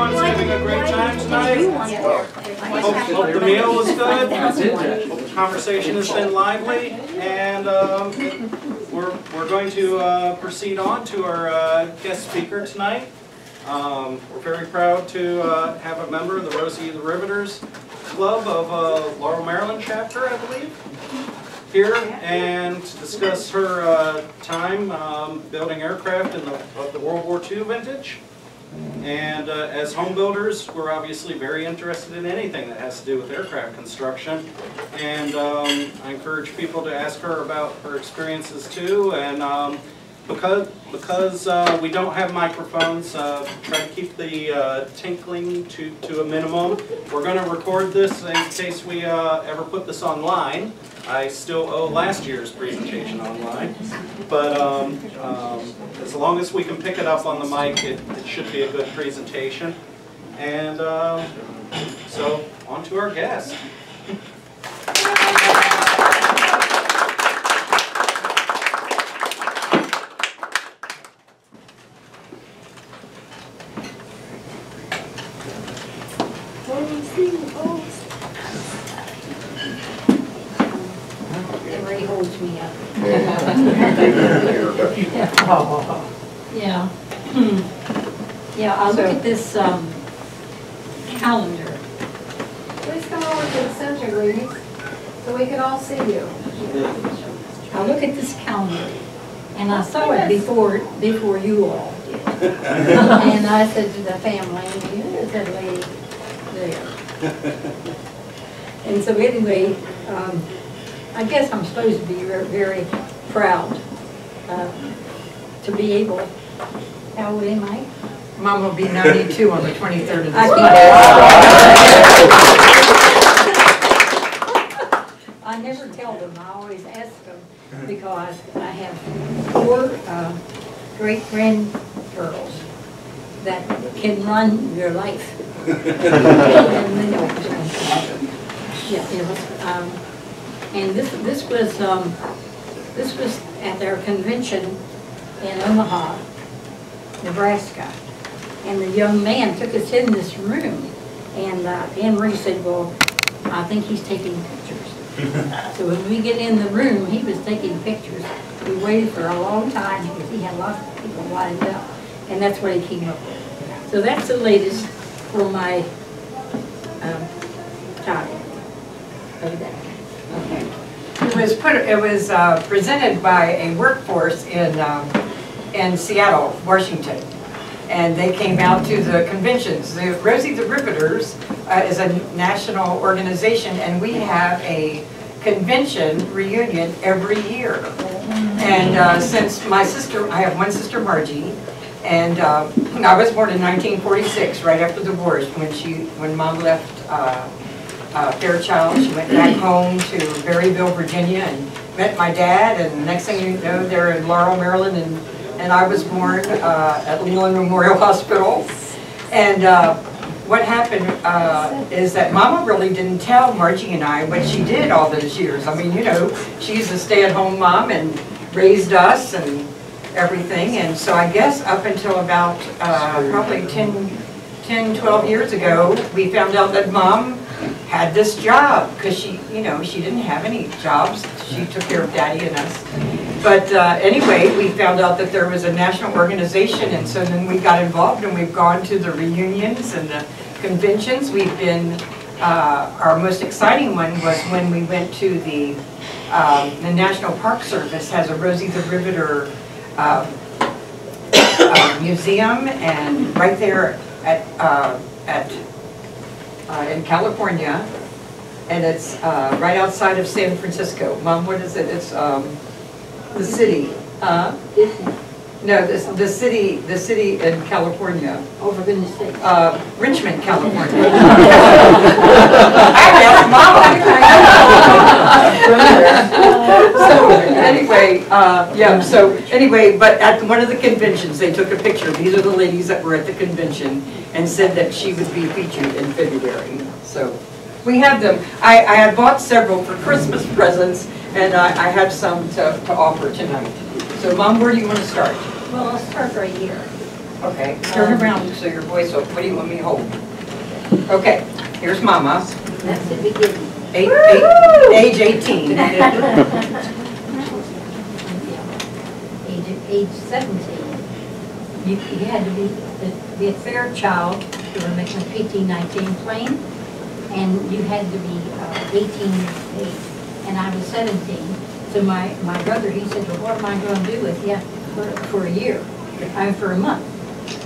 everyone's having a great time tonight. Hope the meal was good. Hope the conversation has been lively. And we're going to proceed on to our guest speaker tonight. We're very proud to have a member of the Rosie the Riveters Club of Laurel, Maryland chapter, I believe, here and to discuss her time building aircraft in the World War II vintage. And as home builders, we're obviously very interested in anything that has to do with aircraft construction. And I encourage people to ask her about her experiences too. And because we don't have microphones, try to keep the tinkling to a minimum. We're going to record this in case we ever put this online. I still owe last year's presentation online, but as long as we can pick it up on the mic, it should be a good presentation. And so, on to our guest. Ray holds me up. Yeah. Yeah, I look at this calendar. Please come over to the center, ladies, so we can all see you. I look at this calendar, and I saw it before you all did. And I said to the family, there's that lady there. And so anyway, I guess I'm supposed to be very proud to be able. How old am I? Mom will be 92 on the 23rd of this month. I never tell them. I always ask them because I have 4 great-grandgirls that can run your life. And this was at their convention in Omaha, Nebraska, and the young man took us in this room, and Anne-Marie said, "Well, I think he's taking pictures." So when we get in the room, he was taking pictures. We waited for a long time because he had lots of people lined up, and that's what he came up with. So that's the latest for my time of that. Okay. It was presented by a workforce in Seattle, Washington, and they came out to the conventions. The Rosie the Riveters is a national organization, and we have a convention reunion every year. And since my sister, I have one sister, Margie, and I was born in 1946, right after the wars, when Mom left Fairchild. She went back home to Berryville, Virginia, and met my dad, and the next thing you know, they're in Laurel, Maryland, and I was born at Leland Memorial Hospital. And what happened is that Mama really didn't tell Margie and I what she did all those years. I mean, you know, she's a stay-at-home mom and raised us and everything. And so I guess up until about probably 10, 12 years ago, we found out that Mom had this job because she didn't have any jobs. She took care of Daddy and us. But anyway, we found out that there was a national organization, and so then we got involved, and we've gone to the reunions and the conventions. We've been, our most exciting one was when we went to the National Park Service has a Rosie the Riveter museum, and right there in California, and it's right outside of San Francisco. Mom, what is it? It's the city. No, the city in California. Oh, for goodness sake. Richmond, California. So anyway, yeah. So anyway, but at one of the conventions, they took a picture. These are the ladies that were at the convention, and said that she would be featured in February. So we have them. I had bought several for Christmas presents, and I have some to offer tonight. So, Mom, where do you want to start? Well, I'll start right here. Okay, turn around so your voice will, what do you want me to hold? Okay, here's Mama, That's the beginning. age 18. Age 17. You had to be a fair child. You were making a PT-19 plane, and you had to be 18 years of age. And I was 17. So my brother, he said, well, what am I going to do with you for a year? For a month,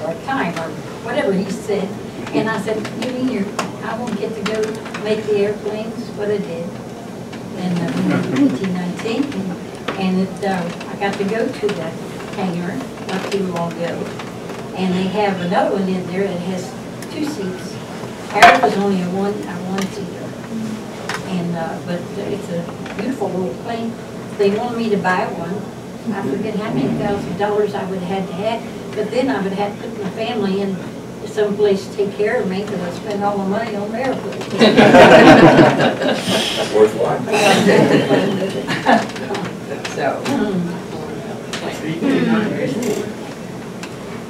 or a time, or whatever he said. And I said, you mean I won't get to go make the airplanes? What I did. And we made PT-19. And I got to go to the hangar not too long ago. And they have another one in there that has 2 seats. Ours was only a one-seater. And but it's a beautiful little plane. They wanted me to buy one. I forget how many $1,000 I would have had to have, but then I would have to put my family in someplace to take care of me because I spend all my money on airplanes. Worthwhile. So.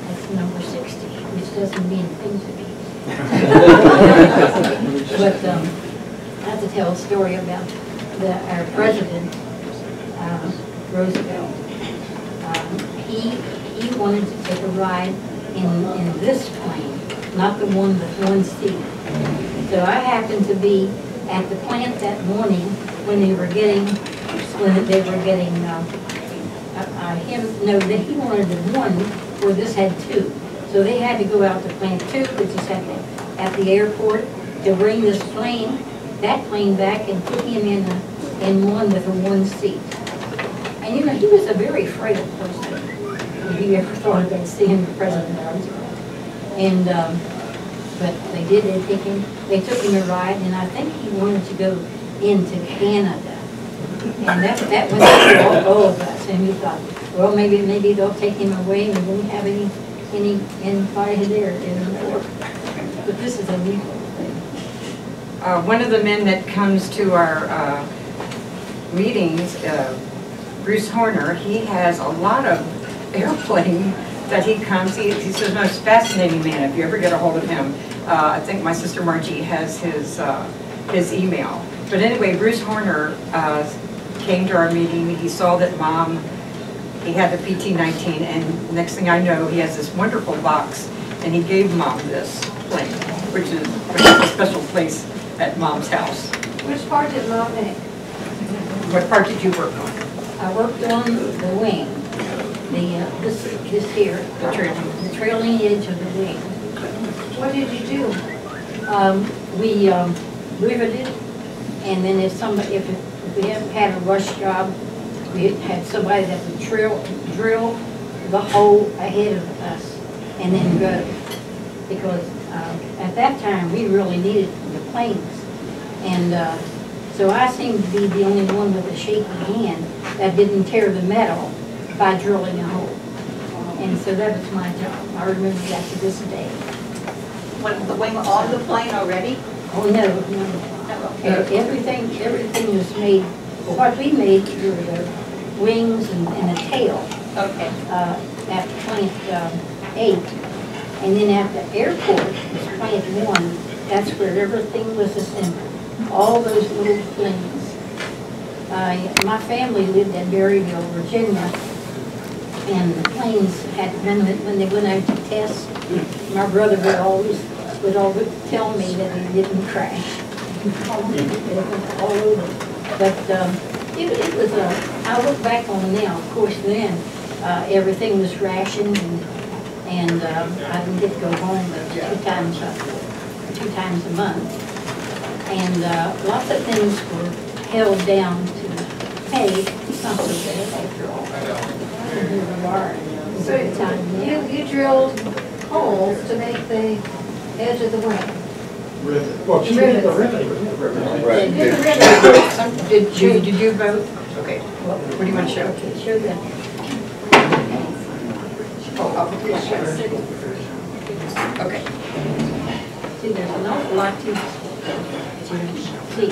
That's number 60, which doesn't mean things to me. But I have to tell a story about our president, Roosevelt. He wanted to take a ride in this plane, not the one with 1 seat. So I happened to be at the plant that morning when they were getting he wanted the one where this had 2. So they had to go out to plant 2, which is at the airport, to bring that plane back and put him in one with a 1 seat. And you know, he was a very frail person. If you ever thought about seeing the president Roosevelt. And but they did. They took him a ride, and I think he wanted to go into Canada. And that went through all of us. And we thought, well, maybe they'll take him away, and we won't have any fire there anymore. But this is a legal thing. One of the men that comes to our meetings, Bruce Horner, he has a lot of airplane that he comes. He's the most fascinating man. If you ever get a hold of him, I think my sister Margie has his email. But anyway, Bruce Horner came to our meeting. He saw that Mom, he had the PT-19, and next thing I know, he has this wonderful box, and he gave Mom this plane, which is a special place at Mom's house. Which part did Mom make? What part did you work on? I worked on the wing, this here, the trailing edge of the wing. What did you do? We riveted, and then if we had a rush job, we had somebody that would drill the hole ahead of us and then go. Because at that time, we really needed the planes. And so I seemed to be the only one with a shaky hand that didn't tear the metal by drilling a hole. And so that was my job. I remember that to this day. Was the wing on the plane already? Oh, no. Everything was made, well, what we made were the wings and a tail. Okay. At plant 8. And then at the airport, was plant 1. That's where everything was assembled. All those little planes. My family lived in Berryville, Virginia, and the planes had, when they went out to test, my brother would always tell me that they didn't crash. All over. But it was I look back on it now, of course then, everything was rationed and I didn't get to go home but 2 times a month. And lots of things were held down to pay. It's not so bad after all. So you drilled holes to make the edge of the wing. Rivet. Well, she did the rivet. Right. Did you do both? Okay. What do you want to show? Okay, show them. Okay. See, there's an awful lot to see.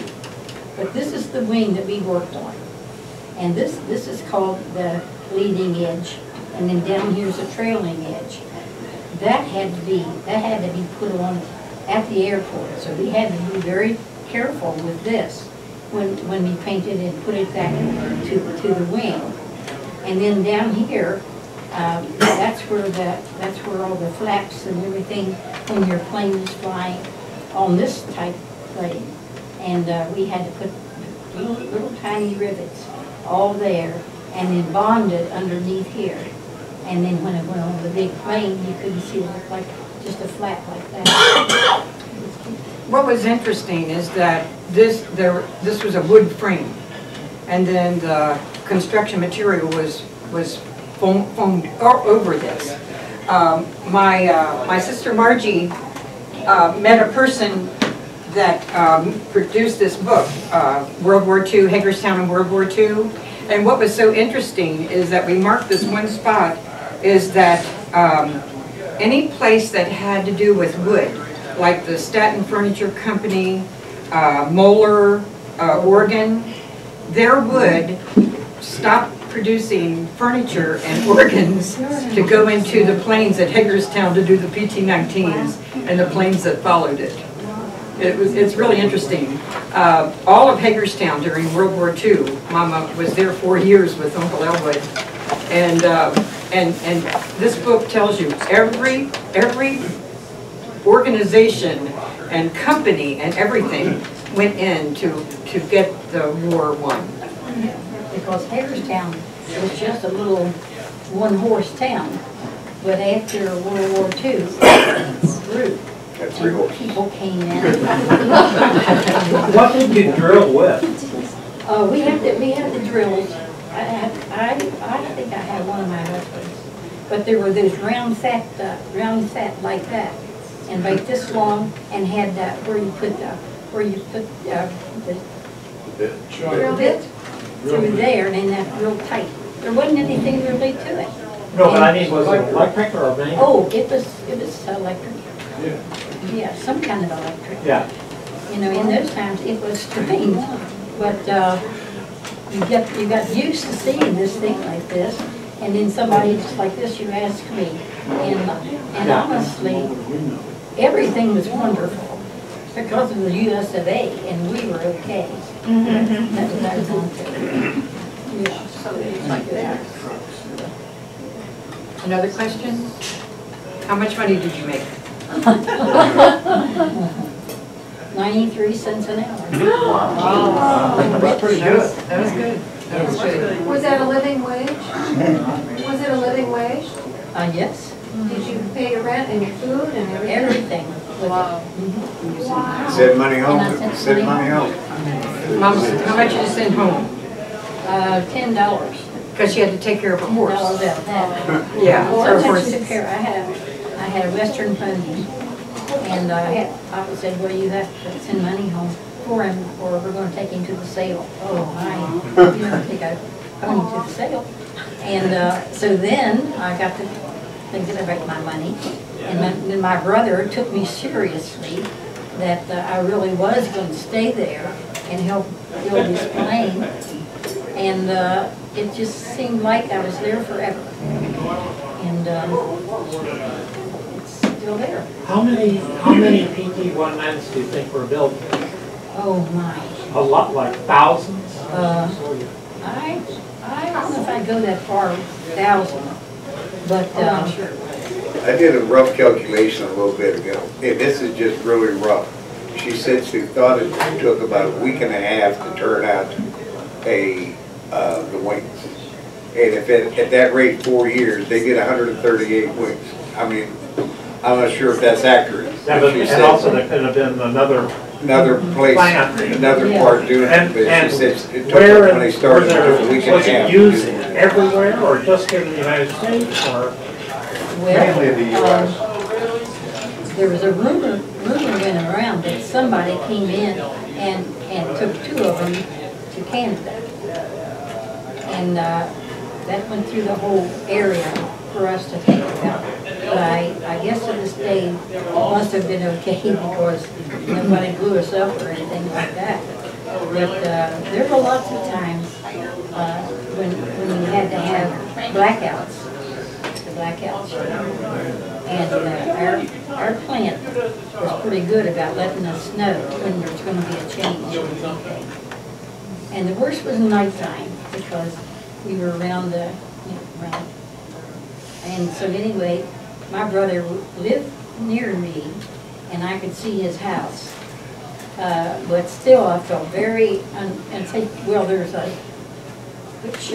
But this is the wing that we worked on. And this is called the leading edge. And then down here's a trailing edge. that had to be put on at the airport. So we had to be very careful with this when we painted and put it back to the wing. And then down here, that's where all the flaps and everything when your plane is flying on this type plane. And we had to put little tiny rivets all there and then bonded underneath here. And then when it went on the big plane, you couldn't see it looked like just a flap like that. What was interesting is that this was a wood frame, and then the construction material was foamed over this. My sister Margie met a person that produced this book, World War II, Hagerstown in World War II. And what was so interesting is that we marked this one spot is that any place that had to do with wood, like the Staten Furniture Company, Moeller, Oregon, their wood stopped producing furniture and organs to go into the planes at Hagerstown to do the PT-19s and the planes that followed it. It's really interesting. All of Hagerstown during World War II, Mama was there 4 years with Uncle Elwood, and this book tells you every organization and company and everything went in to get the war won. Because Hagerstown was just a little one-horse town, but after World War II, it grew. People came in. What did you drill with? We had the drills. I think I had one of my husbands, but there were those round fat like that, and like this long, and had that where you put the drill bit through there, and then that real tight. There wasn't anything really to it. No, but I mean, was it electric or a manual? Oh, it was electric. Yeah, some kind of electric. Yeah. You know, in those times it was strange, but you got used to seeing this thing like this, and then somebody just like this, you ask me, and honestly, everything was wonderful because of the US of A, and we were okay. That's what I was on to. Yeah, so it's like that. Another question? How much money did you make? 93 cents an hour. That's pretty good. That was good. That was good. Was that a living wage? Was it a living wage? Yes. Did you pay your rent and your food and everything? Everything. Wow. Wow. Send money home, And I sent send money money home. Mom, how much did you send home? $10. Because she had to take care of a horse. $10 about that. Yeah, Well, her I horse. took care. I had a Western pony, and I said, well, you have to send money home for him, or we're going to take him to the sale. Oh, you don't take a pony to the sale. And so then I got to thinking about my money, and then my brother took me seriously that I really was going to stay there and help build his plane, and it just seemed like I was there forever. And it's still there. How many PT-19s do you think were built? Oh my. A lot, like thousands? I don't know if I go that far, 1,000, but I did a rough calculation a little bit ago, and this is just really rough. She said she thought it took about a week and a half to turn out the wings. And if at that rate, 4 years, they get 138 wings. I mean, I'm not sure if that's accurate. Yeah, but, and also there could have been another place, plant. another part doing it, but And she said it took them when they started, it took a week and a was half. it used everywhere, or just here in the United States, or? Mainly the US. There was a rumor went around that somebody came in and took 2 of them to Canada. And that went through the whole area for us to think about. But I guess to this day, it must have been okay because nobody blew us up or anything like that. But there were lots of times when we had to have blackouts. The blackouts, And our plant was pretty good about letting us know when there's going to be a change. And the worst was nighttime because we were around the, around. And so anyway, my brother lived near me and I could see his house. But still I felt very, well, there's a, which,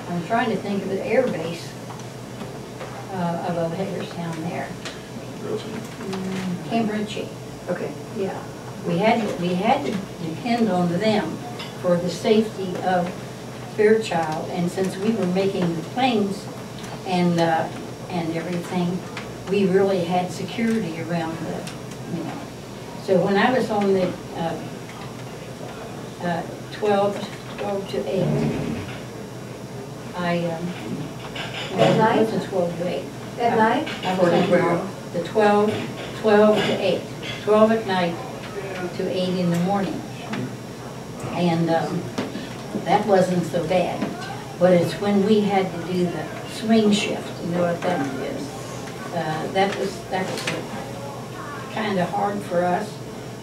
I'm trying to think of the air base above Hagerstown there. Camp Ritchie. Okay. Yeah. We had to depend on them for the safety of Fairchild, and since we were making the planes and everything, we really had security around the, So when I was on the 12 to 8, At night? It wasn't 12 to 8. At night? I was on the 12 to 8. 12 at night to 8 in the morning. And that wasn't so bad. But it's when we had to do the swing shift, you know what that is. That was kind of hard for us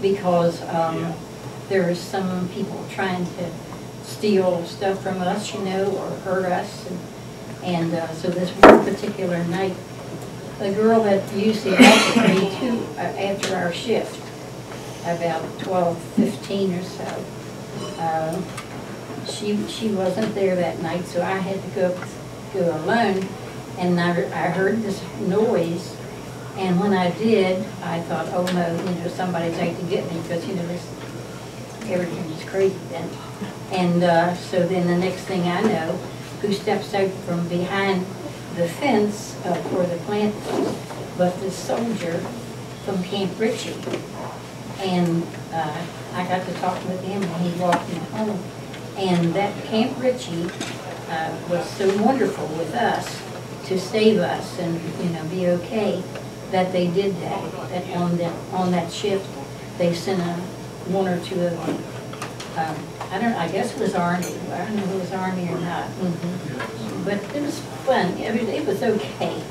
because there were some people trying to steal stuff from us, or hurt us. And so this one particular night, the girl that used to help me too after our shift, about 12:15 or so, she wasn't there that night, so I had to go alone. And I heard this noise, and when I did, I thought, oh no, somebody's out to get me, because everything was crazy then. And so then the next thing I know, who steps out from behind the fence where the plant was, but this soldier from Camp Ritchie. And I got to talk with him when he walked me home. And that Camp Ritchie was so wonderful with us to save us and be okay that they did that. That on that shift they sent one or two of them. I guess it was Army. I don't know if it was Army or not. But it was fun. It was okay.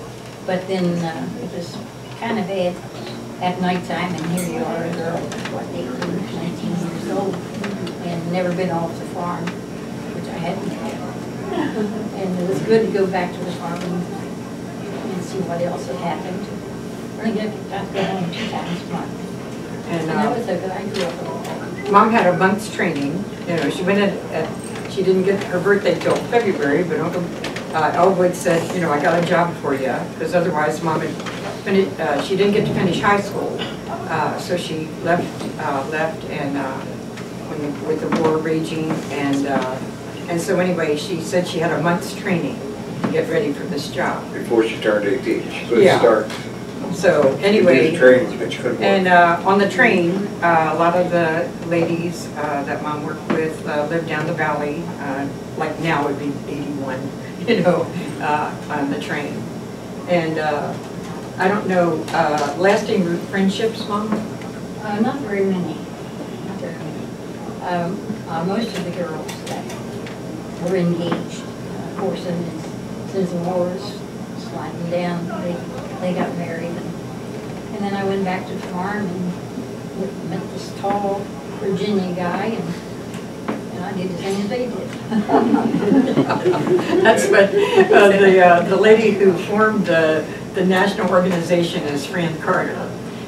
But then it was kind of bad at nighttime, and here you are, a girl, 18, 19 years old, and never been off the farm, which I hadn't yet. And it was good to go back to the farm and see what else had happened. I got to go home 2 times a month. And that was so good. I grew up a little. Mom had a month's training. She went she didn't get her birthday till February, but Uncle Elwood said, I got a job for you, because otherwise Mom had finished, she didn't get to finish high school, so she left and with the war raging, and so anyway, she said she had a month's training to get ready for this job. Before she turned 18, she couldn't start. So anyway, and on the train, a lot of the ladies that Mom worked with lived down the valley, like now would be 81, on the train. And I don't know, lasting friendships, Mom? Not very many. Not very many. Most of the girls that were engaged, of course, since the war was sliding down, they got married. And then I went back to the farm and met this tall Virginia guy, and I did the same as they did. That's what the lady who formed the national organization is Fran Carter.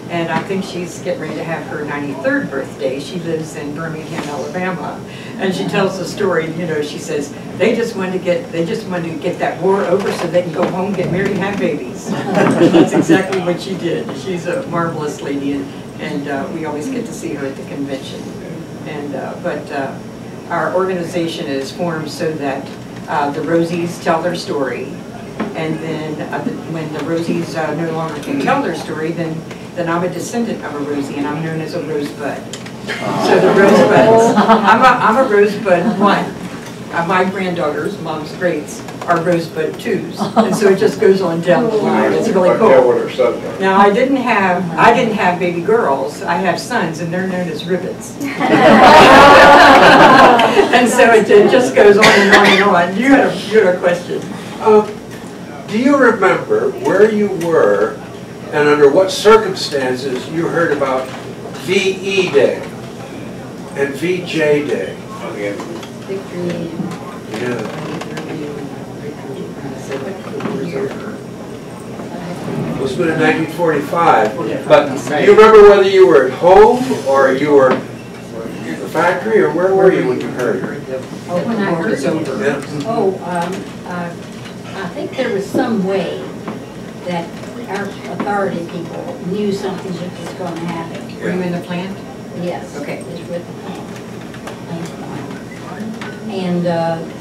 And I think she's getting ready to have her 93rd birthday. She lives in Birmingham, Alabama. And she tells the story, she says, they just wanted to get that war over so they can go home, get married, and have babies. That's exactly what she did. She's a marvelous lady, and we always get to see her at the convention. And but our organization is formed so that the Rosies tell their story, and then when the Rosies no longer can tell their story, then I'm a descendant of a Rosie, and I'm known as a Rosebud. So the Rosebuds, I'm a Rosebud 1. my granddaughters, mom's greats, are rosebud twos, and so it just goes on down the line. It's really cool. Now I didn't have baby girls. I have sons, and they're known as ribbons. And so it just goes on and on and on. You had a question. Do you remember where you were and under what circumstances you heard about VE Day and VJ Day? Yeah. It was in 1945. But do you remember whether you were at home or you were in the factory, or where were you when you heard it? When I heard it, I think there was some way that our authority people knew something that was going to happen. Were you in the plant? Yes. Okay. It's with the plant. And,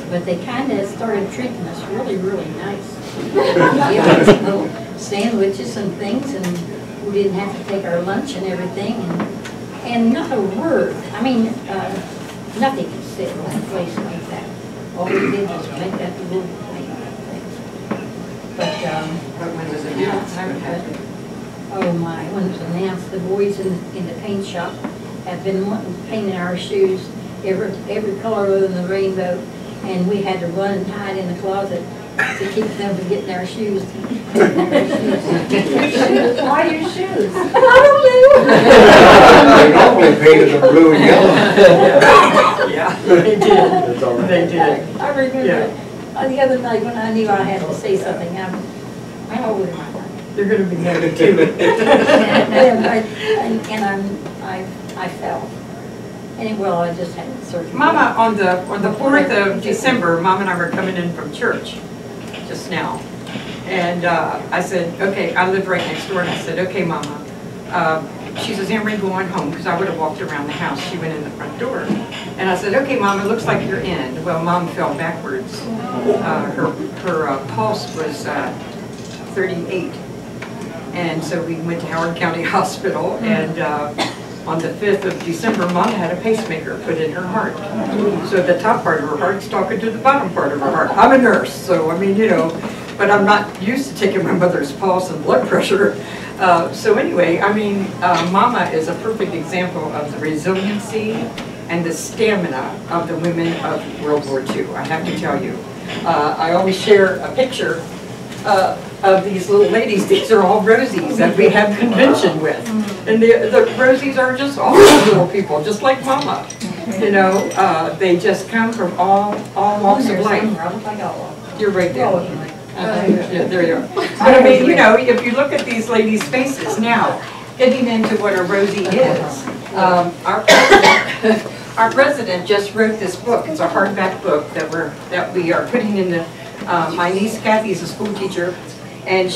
but they kind of started treating us really, really nice. Giving us little sandwiches and things, and we didn't have to take our lunch and everything, and not a word. I mean, nothing was said in a place like that. All we did was make that little thing. But when was it announced? oh my, when it was announced, the boys in the paint shop have been wanting painting our shoes every color other than the rainbow, and we had to run and hide in the closet to keep them from getting our shoes. Why your shoes? I don't know. They normally painted them blue and yellow. Yeah, they did. They did. I remember the other night when I knew I had to say something, how old am I? They're going to be married too. I fell. And well, I just had surgery. Mama, on the 4th of December, Mom and I were coming in from church just now. And I said, okay, I live right next door, and I said, okay, Mama. She says, Emery, go on home, because I would have walked around the house. She went in the front door. And I said, okay, Mom, it looks like you're in. Well, Mom fell backwards. Her pulse was 38. And so we went to Howard County Hospital, and on the 5th of December, Mom had a pacemaker put in her heart. So the top part of her heart's talking to the bottom part of her heart. I'm a nurse, so I mean, you know, but I'm not used to taking my mother's pulse and blood pressure. So anyway, I mean, Mama is a perfect example of the resiliency and the stamina of the women of World War II, I have to tell you. I always share a picture of these little ladies. These are all Rosies that we have convention with. And the Rosies are just all little people, just like Mama. You know, they just come from all walks of life. You're right there. Yeah, there you are. But I mean, you know, if you look at these ladies' faces now, getting into what a Rosie is, our president just wrote this book. It's a hardback book that we are putting in the. My niece Kathy is a school teacher, and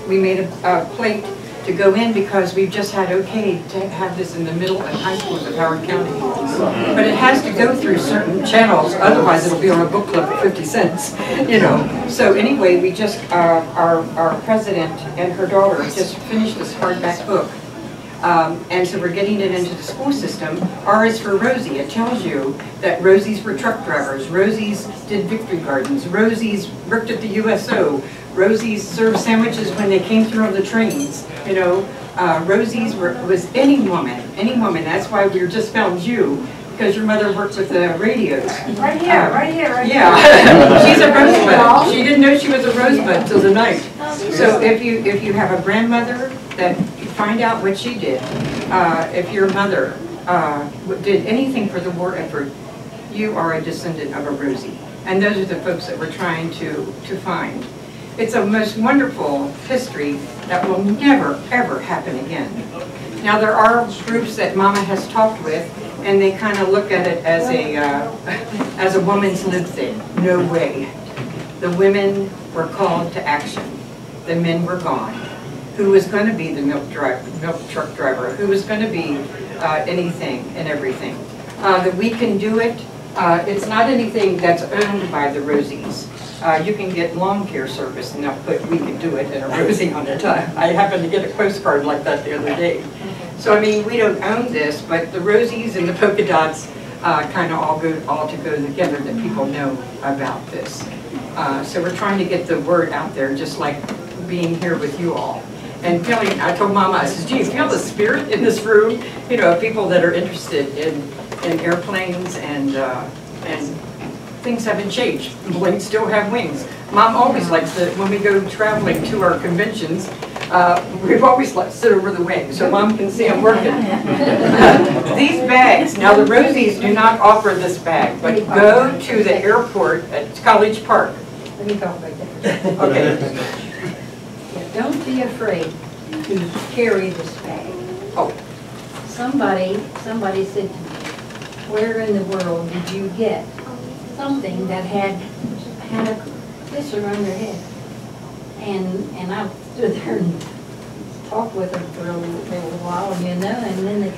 we made a plate to go in because we've just had okay to have this in the middle and high schools of Howard County. But it has to go through certain channels, otherwise it'll be on a book club for 50 cents, you know. So anyway, we just, our president and her daughter just finished this hardback book. And so we're getting it into the school system. R is for Rosie. It tells you that Rosies were truck drivers. Rosies did victory gardens. Rosies worked at the USO. Rosies served sandwiches when they came through on the trains. You know, Rosies was any woman. That's why we just found you, because your mother worked with the radios. Right here, right here, right here. Yeah, she's a rosebud. She didn't know she was a rosebud till the night. So if you have a grandmother that find out what she did, if your mother did anything for the war effort, you are a descendant of a Rosie. And those are the folks that we're trying to find. It's a most wonderful history that will never, ever happen again. Now there are groups that Mama has talked with, and they kind of look at it as a woman's lib thing. No way. The women were called to action. The men were gone. Who was going to be the milk truck driver? Who was going to be anything and everything? That we can do it. It's not anything that's owned by the Rosies. You can get lawn care service and they'll put "we can do it" and a Rosie on it. I happened to get a postcard like that the other day. So I mean, we don't own this, but the Rosies and the polka dots kind of all to go together that people know about this. So we're trying to get the word out there, just like being here with you all. And feeling, I told Mama, I said, gee, feel the spirit in this room, you know, people that are interested in airplanes and things haven't changed. Planes still have wings. Mom always likes to, when we go traveling to our conventions, we've always liked to sit over the wing so Mom can see I'm working. These bags, now the Rosies do not offer this bag, but go to the airport at College Park. Let me talk about that. Okay. Yeah, don't be afraid to carry this bag. Oh. Somebody said to me, where in the world did you get something that had a this around their head? And I stood there and talked with them for a little while, you know, and then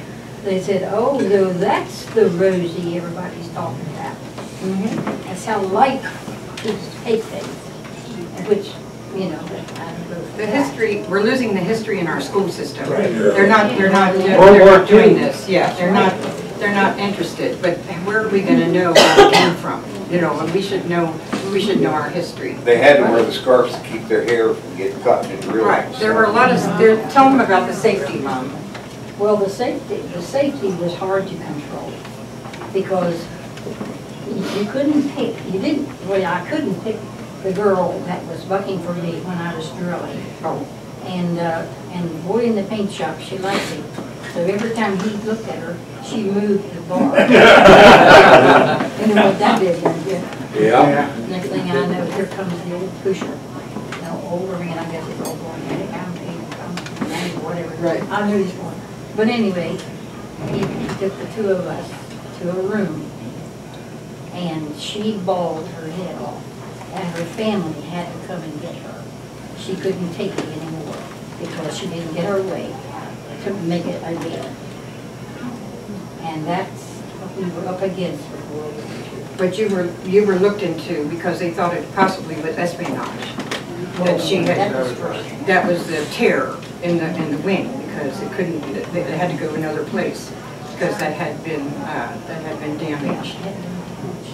they said, oh, no, that's the Rosie everybody's talking about. Mm-hmm. That's how light to take things, which, you know, I don't know. The history, we're losing the history in our school system. Right. They're not doing this. Yeah, they're not interested. But where are we going to know where it came from? You know, and we should know our history. They had to wear the scarves to keep their hair from getting caught in the drill. Right. There were a lot of. Tell them about the safety, Mom. Well, the safety was hard to control because you couldn't pick. I couldn't pick the girl that was bucking for me when I was drilling. Oh. And the boy in the paint shop, she liked him. So every time he looked at her, she moved the bar. You know what that did, don't you? Yeah. Next thing I know, here comes the old pusher. No, older man, I guess it's old boy. I'm whatever. Right. I knew he's one. But anyway, he took the two of us to a room, and she bawled her head off. And her family had to come and get her. She couldn't take it anymore because she didn't get her way to make it again. And that's what we were up against with World War II. But you were looked into because they thought it possibly was espionage. That she had. That was the tear in the wing because it couldn't. They had to go another place because that had been damaged.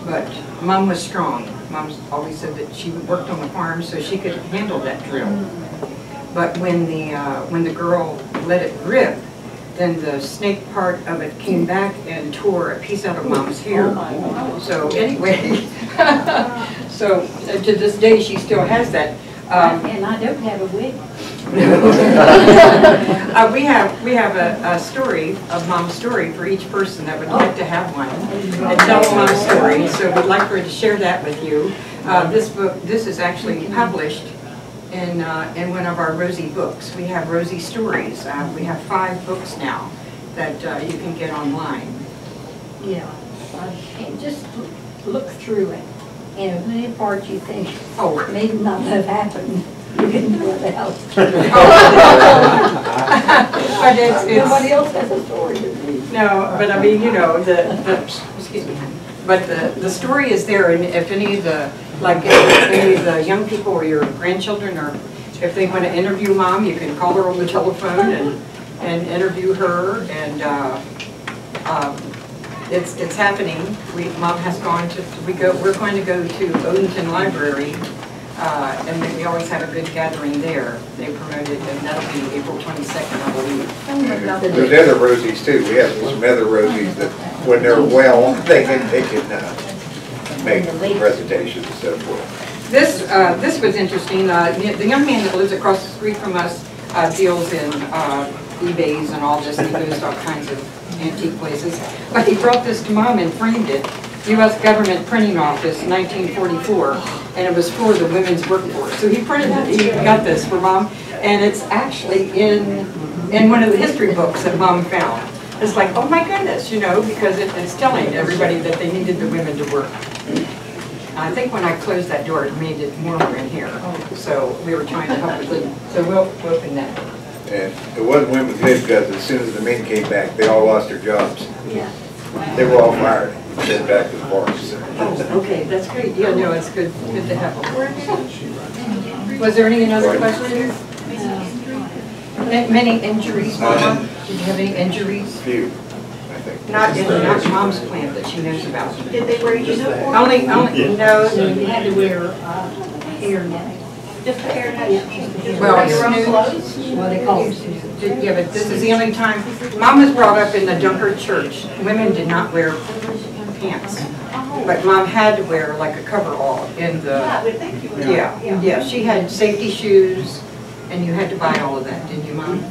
But Mom was strong. Mom always said that she worked on the farm so she could handle that drill. But when the girl let it rip, then the snake part of it came back and tore a piece out of Mom's hair. So anyway, so to this day she still has that. And I don't have a wig. We have a story, of Mom's story for each person that would like to have one and tell Mom's story. So we'd like for her to share that with you. This is actually published in one of our Rosie books. We have Rosie stories. We have 5 books now that you can get online. Yeah, and just look through it. And if any part you think, Oh, maybe not have happened, you can pull it out. But it's Nobody else has a story. no, but I mean, you know, excuse me. But the story is there, and if any of the any of the young people or your grandchildren, or if they want to interview Mom, you can call her on the telephone and interview her, and it's happening. Mom has gone to we're going to go to Odenton Library, and then we always have a good gathering there. They promoted, and that'll be April 22nd, I believe. There's other Rosies too. We have some other Rosies that, when they're well, they can make presentations and so forth. This was interesting. The young man that lives across the street from us deals in eBays and all this, and he goes to all kinds of antique places. But he brought this to Mom and framed it. U.S. Government Printing Office, 1944, and it was for the women's workforce. So he printed it. He got this for Mom, and it's actually in one of the history books that Mom found. It's like, oh my goodness, you know, because it's telling everybody that they needed the women to work. I think when I closed that door, it made it warmer in here. So we were trying to help with it. So we'll open that. And it wasn't women good because as soon as the men came back, they all lost their jobs. Yeah. They were all fired, sent back to the farms. Oh, okay, that's great. Yeah, no, it's good to have them. Was there any other questions? Many injuries, Mama? Did you have any injuries? Few, I think. Not mom's plant that she knows about. Did they wear uniforms? Only, no, You had to wear hairnet. Just the hairnet? Just well, wear your own snooze. clothes? Well, they call it. Yeah, but this is the only time, Mom was brought up in the Dunker church. Women did not wear pants. But Mom had to wear like a coverall in the, Yeah, I would think you would. yeah. She had safety shoes, and you had to buy all of that, didn't you, Mom?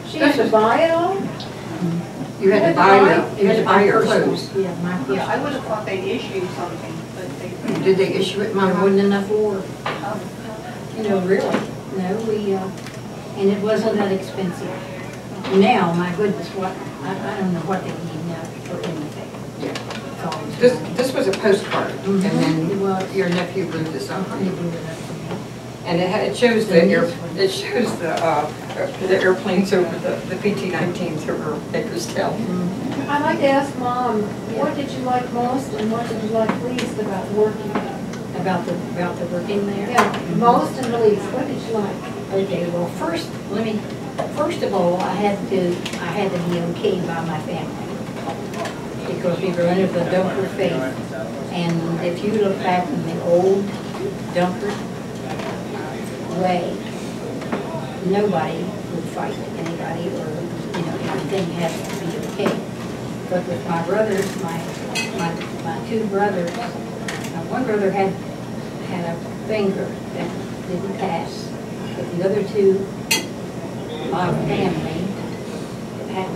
She had to buy it all? You had to buy your clothes. Yeah, my first. Yeah, I would have thought they'd issue something, but they. Did they issue it, There Mom? wasn't enough war. Really. No, and it wasn't that expensive. Now, my goodness, I don't know what they need now for anything. Yeah. It's always This was a postcard, and then It was. your nephew blew this up. They blew it up for me. And it shows the airplanes over the PT-19s over Bakersfield. I'd like to ask Mom, what did you like most and what did you like least about working? About the working there? Yeah, most and least, what did you like? Okay, well, first of all, I had to be okay by my family. Because we were under the Dunker faith. And if you look back in the old Dunker way, nobody would fight anybody or, everything had to be okay. But with my brothers, my two brothers, one brother had a finger that didn't pass, but the other two, my family, had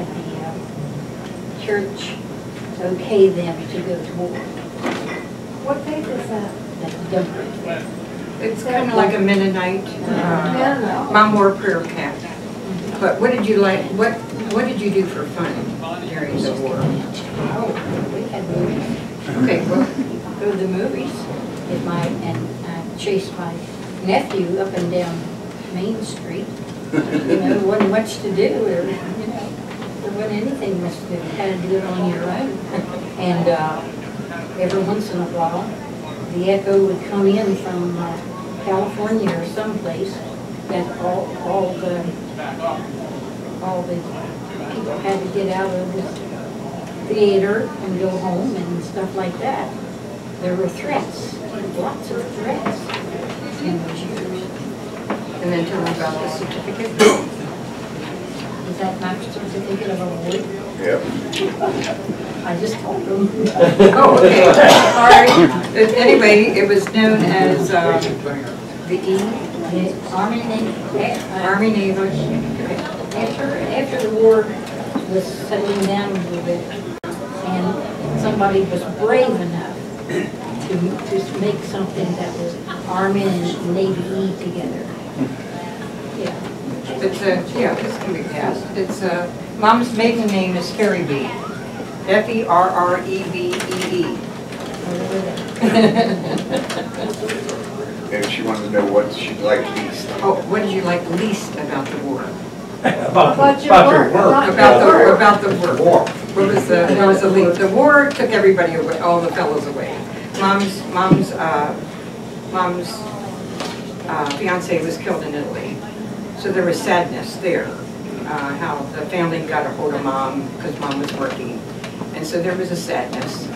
the church okay them to go to war. What faith is that? That's Dunker. It's kind of like a Mennonite. Mom wore a prayer cap. But what did you like? What did you do for fun during the war? Oh, we had movies. Okay, well, Go to the movies and I chased my nephew up and down Main Street. There wasn't much to do. There wasn't anything much to do. You had to do it on your own. And every once in a while, the echo would come in from California or someplace that all the people had to get out of the theater and go home and stuff like that. There were threats, lots of threats in those years. and then tell me about the certificate. Is that my certificate of award? Yep. I just told them. Oh, okay. All right. Anyway, it was known as the The Army Navy. Army Naval. After the war was settling down a little bit, and somebody was brave enough to make something that was Army and Navy together. Yeah. It's this can be passed. It's Mom's maiden name is Ferrybee. Ferrevee. And she wanted to know what she'd like least. Oh, what did you like least about the war? About your work. About the work. What was the least? The war took everybody away, all the fellows away. Mom's fiance was killed in Italy, so there was sadness there. How the family got a hold of Mom because Mom was working, and so there was a sadness.